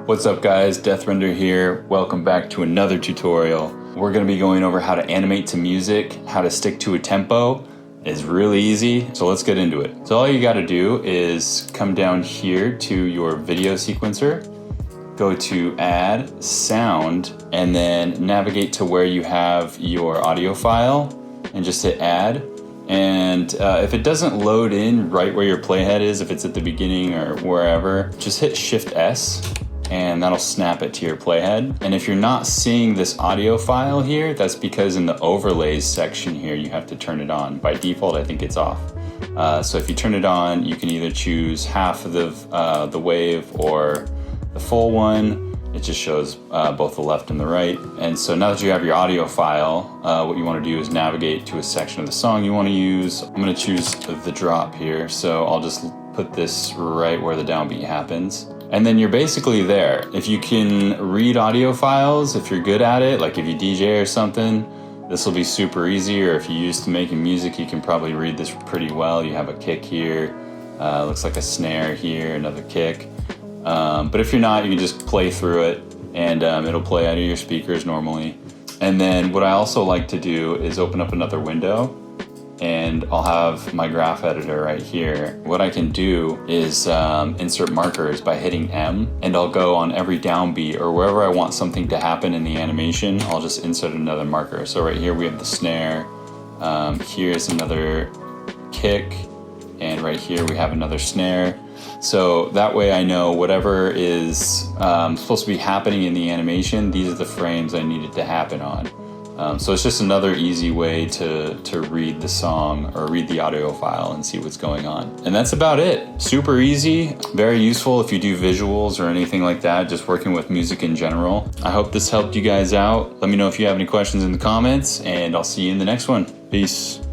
What's up guys, Deathrender here. Welcome back to another tutorial. We're gonna be going over how to animate to music, how to stick to a tempo. It's really easy, so let's get into it. So all you gotta do is come down here to your video sequencer, go to Add, Sound, and then navigate to where you have your audio file and just hit Add. And if it doesn't load in right where your playhead is, if it's at the beginning or wherever, just hit Shift S and that'll snap it to your playhead. And if you're not seeing this audio file here, that's because in the overlays section here, you have to turn it on. By default, I think it's off. So if you turn it on, you can either choose half of the wave or the full one. It just shows both the left and the right. And so now that you have your audio file, what you want to do is navigate to a section of the song you want to use. I'm going to choose the drop here. So I'll just put this right where the downbeat happens. And then you're basically there. If you can read audio files, if you're good at it, like if you DJ or something, this will be super easy. Or if you're used to making music, you can probably read this pretty well. You have a kick here, looks like a snare here, another kick. But if you're not, you can just play through it and it'll play out of your speakers normally. And then what I also like to do is open up another window and I'll have my graph editor right here. What I can do is insert markers by hitting M, and I'll go on every downbeat or wherever I want something to happen in the animation, I'll just insert another marker. So right here we have the snare, here's another kick, and right here we have another snare. So that way I know whatever is supposed to be happening in the animation, these are the frames I need it to happen on. So it's just another easy way to read the song or read the audio file and see what's going on. And that's about it. Super easy, very useful if you do visuals or anything like that, just working with music in general. I hope this helped you guys out. Let me know if you have any questions in the comments, and I'll see you in the next one. Peace.